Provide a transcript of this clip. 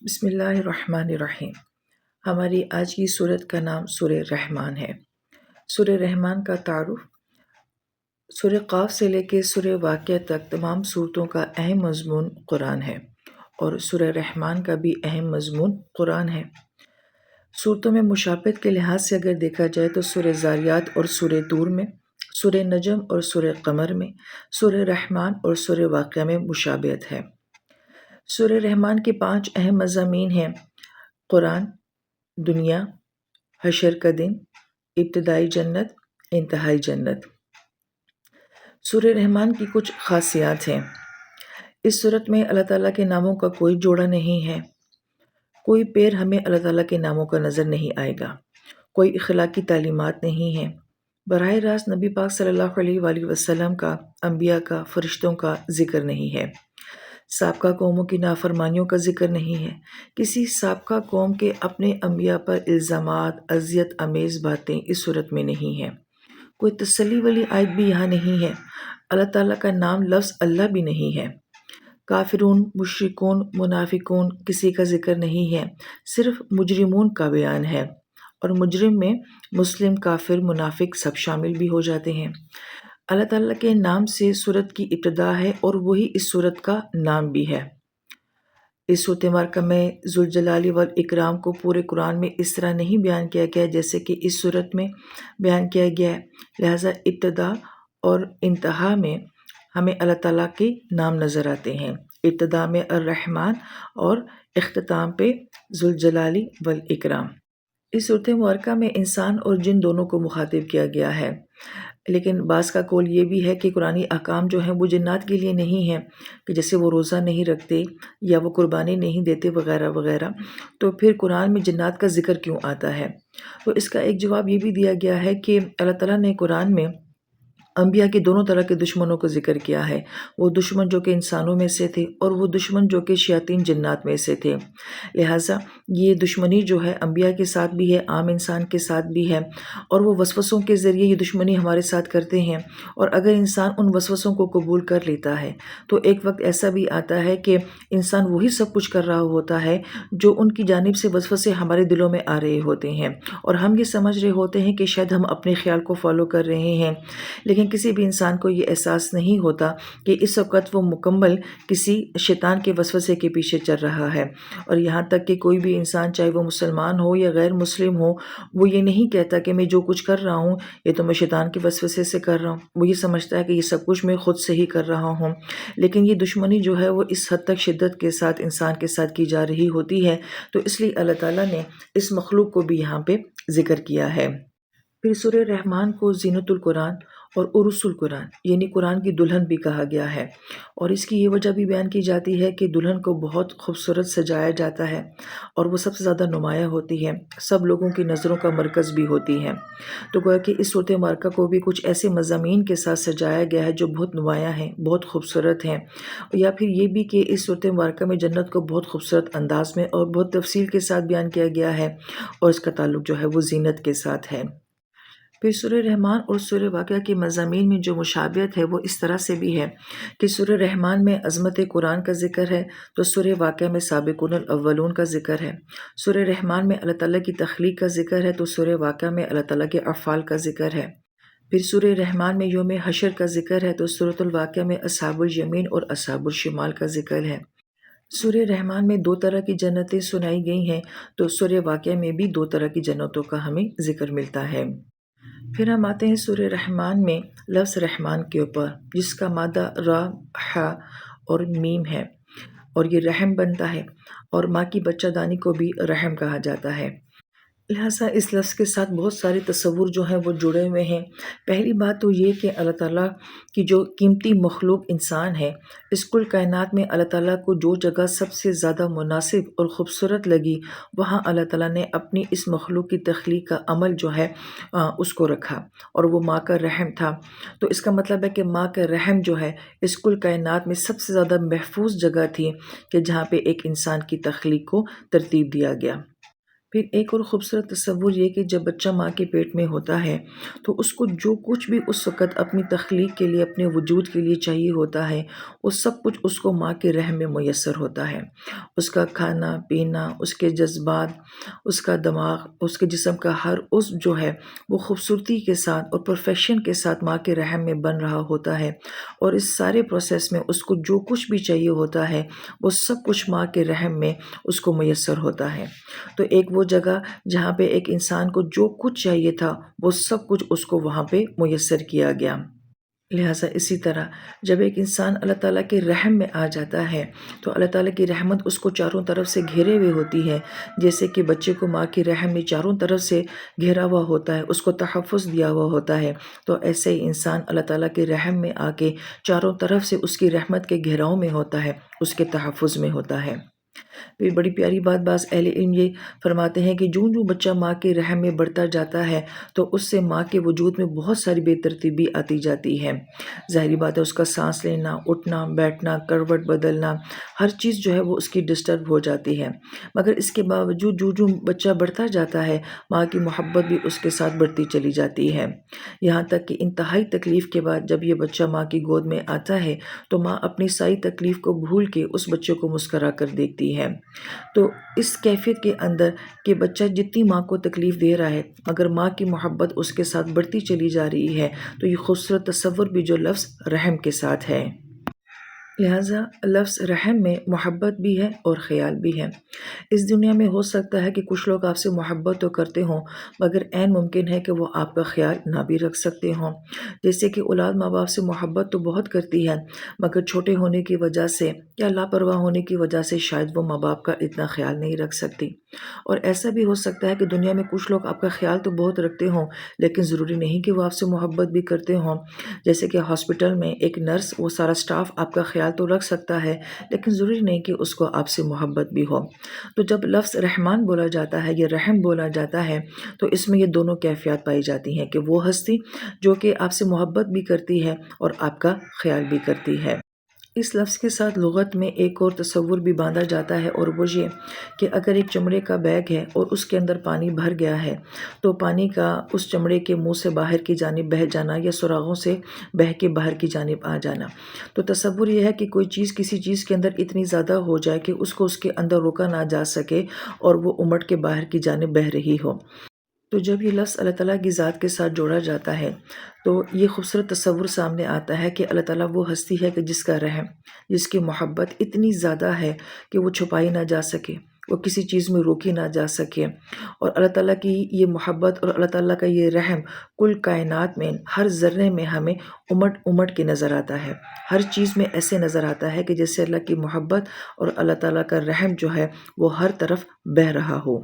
بسم اللہ الرحمن الرحیم۔ ہماری آج کی سورت کا نام سورہ رحمان ہے۔ سورہ رحمان کا تعارف سورہ قاف سے لے کے سورہ واقعہ تک تمام سورتوں کا اہم مضمون قرآن ہے، اور سورہ رحمان کا بھی اہم مضمون قرآن ہے۔ سورتوں میں مشابہت کے لحاظ سے اگر دیکھا جائے تو سورہ ذاریات اور سورہ طور میں، سورہ نجم اور سورہ قمر میں، سورہ رحمان اور سورہ واقعہ میں مشابہت ہے۔ سورہ رحمان کے 5 اہم مضامین ہیں: قرآن، دنیا، حشر کا دن، ابتدائی جنت، انتہائی جنت۔ سورہ رحمان کی کچھ خاصیات ہیں۔ اس سورت میں اللہ تعالیٰ کے ناموں کا کوئی جوڑا نہیں ہے۔ کوئی پیر ہمیں اللہ تعالیٰ کے ناموں کا نظر نہیں آئے گا۔ کوئی اخلاقی تعلیمات نہیں ہیں۔ براہ راست نبی پاک صلی اللہ علیہ وآلہ وسلم کا، انبیاء کا، فرشتوں کا ذکر نہیں ہے۔ سابقہ قوموں کی نافرمانیوں کا ذکر نہیں ہے۔ کسی سابقہ قوم کے اپنے انبیاء پر الزامات، اذیت امیز باتیں اس صورت میں نہیں ہیں۔ کوئی تسلی والی آیت بھی یہاں نہیں ہے۔ اللہ تعالیٰ کا نام لفظ اللہ بھی نہیں ہے۔ کافرون، مشرکون، منافقون کسی کا ذکر نہیں ہے، صرف مجرمون کا بیان ہے، اور مجرم میں مسلم، کافر، منافق سب شامل بھی ہو جاتے ہیں۔ اللہ تعالیٰ کے نام سے سورت کی ابتدا ہے، اور وہی اس سورت کا نام بھی ہے۔ اس سورۃ مبارکہ میں ذوالجلال والاکرام کو پورے قرآن میں اس طرح نہیں بیان کیا گیا جیسے کہ اس سورت میں بیان کیا گیا ہے، لہٰذا ابتدا اور انتہا میں ہمیں اللہ تعالیٰ کے نام نظر آتے ہیں۔ ابتدا میں الرحمن اور اختتام پہ ذوالجلال والاکرام۔ اس سورۃ مبارکہ میں انسان اور جن دونوں کو مخاطب کیا گیا ہے، لیکن بعض کا قول یہ بھی ہے کہ قرآنی احکام جو ہیں وہ جنات کے لیے نہیں ہیں، کہ جیسے وہ روزہ نہیں رکھتے یا وہ قربانی نہیں دیتے وغیرہ وغیرہ، تو پھر قرآن میں جنات کا ذکر کیوں آتا ہے؟ تو اس کا ایک جواب یہ بھی دیا گیا ہے کہ اللہ تعالیٰ نے قرآن میں انبیاء کے دونوں طرح کے دشمنوں کو ذکر کیا ہے، وہ دشمن جو کہ انسانوں میں سے تھے اور وہ دشمن جو کہ شیاطین جنات میں سے تھے۔ لہٰذا یہ دشمنی جو ہے انبیاء کے ساتھ بھی ہے، عام انسان کے ساتھ بھی ہے، اور وہ وسوسوں کے ذریعے یہ دشمنی ہمارے ساتھ کرتے ہیں، اور اگر انسان ان وسوسوں کو قبول کر لیتا ہے تو ایک وقت ایسا بھی آتا ہے کہ انسان وہی سب کچھ کر رہا ہوتا ہے جو ان کی جانب سے وسوسے ہمارے دلوں میں آ رہے ہوتے ہیں، اور ہم یہ سمجھ رہے ہوتے ہیں کہ شاید ہم اپنے خیال کو فالو کر رہے ہیں، لیکن کسی بھی انسان کو یہ احساس نہیں ہوتا کہ اس وقت وہ مکمل کسی شیطان کے وسوسے کے پیچھے چل رہا ہے۔ اور یہاں تک کہ کوئی بھی انسان چاہے وہ مسلمان ہو یا غیر مسلم ہو، وہ یہ نہیں کہتا کہ میں جو کچھ کر رہا ہوں یہ تو میں شیطان کے وسوسے سے کر رہا ہوں، وہ یہ سمجھتا ہے کہ یہ سب کچھ میں خود سے ہی کر رہا ہوں۔ لیکن یہ دشمنی جو ہے وہ اس حد تک شدت کے ساتھ انسان کے ساتھ کی جا رہی ہوتی ہے، تو اس لیے اللہ تعالیٰ نے اس مخلوق کو بھی یہاں پہ ذکر کیا ہے۔ پھر سورہ رحمان کو زینت القرآن اور عروس القرآن یعنی قرآن کی دلہن بھی کہا گیا ہے، اور اس کی یہ وجہ بھی بیان کی جاتی ہے کہ دلہن کو بہت خوبصورت سجایا جاتا ہے، اور وہ سب سے زیادہ نمایاں ہوتی ہے، سب لوگوں کی نظروں کا مرکز بھی ہوتی ہے۔ تو گویا کہ اس سورۃ مبارکہ کو بھی کچھ ایسے مضامین کے ساتھ سجایا گیا ہے جو بہت نمایاں ہیں، بہت خوبصورت ہیں، یا پھر یہ بھی کہ اس سورۃ مبارکہ میں جنت کو بہت خوبصورت انداز میں اور بہت تفصیل کے ساتھ بیان کیا گیا ہے، اور اس کا تعلق جو ہے وہ زینت کے ساتھ ہے۔ پھر سورہ رحمان اور سورہ واقعہ کے مضامین میں جو مشابہت ہے وہ اس طرح سے بھی ہے کہ سورہ رحمان میں عظمت قرآن کا ذکر ہے، تو سورہ واقعہ میں سابقون الاولون کا ذکر ہے۔ سورہ رحمان میں اللہ تعالیٰ کی تخلیق کا ذکر ہے، تو سورہ واقعہ میں اللہ تعالیٰ کے افعال کا ذکر ہے۔ پھر سورہ رحمان میں یوم حشر کا ذکر ہے، تو سورۃ الواقعہ میں اصحاب الیمین اور اصحاب الشمال کا ذکر ہے۔ سورہ رحمان میں 2 طرح کی جنتیں سنائی گئی ہیں، تو سورہ واقعہ میں بھی 2 طرح کی جنتوں کا ہمیں ذکر ملتا ہے۔ پھر ہم آتے ہیں سورہ رحمان میں لفظ رحمان کے اوپر، جس کا مادہ را، ح اور میم ہے، اور یہ رحم بنتا ہے، اور ماں کی بچہ دانی کو بھی رحم کہا جاتا ہے۔ لہٰذا اس لفظ کے ساتھ بہت سارے تصور جو ہیں وہ جڑے ہوئے ہیں۔ پہلی بات تو یہ کہ اللہ تعالیٰ کی جو قیمتی مخلوق انسان ہے، اس کل کائنات میں اللہ تعالیٰ کو جو جگہ سب سے زیادہ مناسب اور خوبصورت لگی، وہاں اللہ تعالیٰ نے اپنی اس مخلوق کی تخلیق کا عمل جو ہے اس کو رکھا، اور وہ ماں کا رحم تھا۔ تو اس کا مطلب ہے کہ ماں کا رحم جو ہے اس کل کائنات میں سب سے زیادہ محفوظ جگہ تھی کہ جہاں پہ ایک انسان کی تخلیق کو ترتیب دیا گیا۔ پھر ایک اور خوبصورت تصور یہ کہ جب بچہ ماں کے پیٹ میں ہوتا ہے تو اس کو جو کچھ بھی اس وقت اپنی تخلیق کے لیے، اپنے وجود کے لیے چاہیے ہوتا ہے، وہ سب کچھ اس کو ماں کے رحم میں میسر ہوتا ہے۔ اس کا کھانا پینا، اس کے جذبات، اس کا دماغ، اس کے جسم کا ہر عضو جو ہے وہ خوبصورتی کے ساتھ اور پرفیکشن کے ساتھ ماں کے رحم میں بن رہا ہوتا ہے، اور اس سارے پروسیس میں اس کو جو کچھ بھی چاہیے ہوتا ہے وہ سب کچھ ماں کے رحم میں اس کو میسر ہوتا ہے۔ تو ایک وہ جگہ جہاں پہ ایک انسان کو جو کچھ چاہیے تھا وہ سب کچھ اس کو وہاں پہ میسر کیا گیا۔ لہٰذا اسی طرح جب ایک انسان اللہ تعالیٰ کے رحم میں آ جاتا ہے تو اللہ تعالیٰ کی رحمت اس کو چاروں طرف سے گھیرے ہوئے ہوتی ہے، جیسے کہ بچے کو ماں کی رحم میں چاروں طرف سے گھیرا ہوا ہوتا ہے، اس کو تحفظ دیا ہوا ہوتا ہے، تو ایسے ہی انسان اللہ تعالیٰ کے رحم میں آ کے چاروں طرف سے اس کی رحمت کے گھیراؤ میں ہوتا ہے، اس کے تحفظ میں ہوتا ہے۔ پھر بڑی پیاری بات بعض اہل علم یہ فرماتے ہیں کہ جو بچہ ماں کے رحم میں بڑھتا جاتا ہے تو اس سے ماں کے وجود میں بہت ساری بے ترتیبی آتی جاتی ہے۔ ظاہری بات ہے اس کا سانس لینا، اٹھنا بیٹھنا، کروٹ بدلنا، ہر چیز جو ہے وہ اس کی ڈسٹرب ہو جاتی ہے، مگر اس کے باوجود جو بچہ بڑھتا جاتا ہے ماں کی محبت بھی اس کے ساتھ بڑھتی چلی جاتی ہے، یہاں تک کہ انتہائی تکلیف کے بعد جب یہ بچہ ماں کی گود میں آتا ہے تو ماں اپنی ساری تکلیف کو بھول کے اس بچے کو مسکرا کر دیکھتی ہے۔ تو اس کیفیت کے اندر کہ بچہ جتنی ماں کو تکلیف دے رہا ہے مگر ماں کی محبت اس کے ساتھ بڑھتی چلی جا رہی ہے، تو یہ خوبصورت تصور بھی جو لفظ رحم کے ساتھ ہے۔ لہٰذا لفظ رحم میں محبت بھی ہے اور خیال بھی ہے۔ اس دنیا میں ہو سکتا ہے کہ کچھ لوگ آپ سے محبت تو کرتے ہوں مگر عین ممکن ہے کہ وہ آپ کا خیال نہ بھی رکھ سکتے ہوں، جیسے کہ اولاد ماں باپ سے محبت تو بہت کرتی ہے مگر چھوٹے ہونے کی وجہ سے یا لاپرواہ ہونے کی وجہ سے شاید وہ ماں باپ کا اتنا خیال نہیں رکھ سکتی، اور ایسا بھی ہو سکتا ہے کہ دنیا میں کچھ لوگ آپ کا خیال تو بہت رکھتے ہوں لیکن ضروری نہیں کہ وہ آپ سے محبت بھی کرتے ہوں، جیسے کہ ہاسپٹل میں ایک نرس، وہ سارا سٹاف آپ کا خیال تو رکھ سکتا ہے لیکن ضروری نہیں کہ اس کو آپ سے محبت بھی ہو۔ تو جب لفظ رحمان بولا جاتا ہے یا رحم بولا جاتا ہے تو اس میں یہ دونوں کیفیات پائی جاتی ہیں کہ وہ ہستی جو کہ آپ سے محبت بھی کرتی ہے اور آپ کا خیال بھی کرتی ہے۔ اس لفظ کے ساتھ لغت میں ایک اور تصور بھی باندھا جاتا ہے، اور وہ یہ کہ اگر ایک چمڑے کا بیگ ہے اور اس کے اندر پانی بھر گیا ہے تو پانی کا اس چمڑے کے منہ سے باہر کی جانب بہہ جانا یا سراغوں سے بہہ کے باہر کی جانب آ جانا، تو تصور یہ ہے کہ کوئی چیز کسی چیز کے اندر اتنی زیادہ ہو جائے کہ اس کو اس کے اندر روکا نہ جا سکے اور وہ امٹ کے باہر کی جانب بہہ رہی ہو۔ تو جب یہ لفظ اللہ تعالیٰ کی ذات کے ساتھ جوڑا جاتا ہے تو یہ خوبصورت تصور سامنے آتا ہے کہ اللہ تعالیٰ وہ ہستی ہے کہ جس کا رحم، جس کی محبت اتنی زیادہ ہے کہ وہ چھپائی نہ جا سکے، وہ کسی چیز میں روکی نہ جا سکے، اور اللہ تعالیٰ کی یہ محبت اور اللہ تعالیٰ کا یہ رحم کل کائنات میں ہر ذرے میں ہمیں امٹ امٹ کے نظر آتا ہے، ہر چیز میں ایسے نظر آتا ہے کہ جیسے اللہ کی محبت اور اللہ تعالیٰ کا رحم جو ہے وہ ہر طرف بہہ رہا ہو۔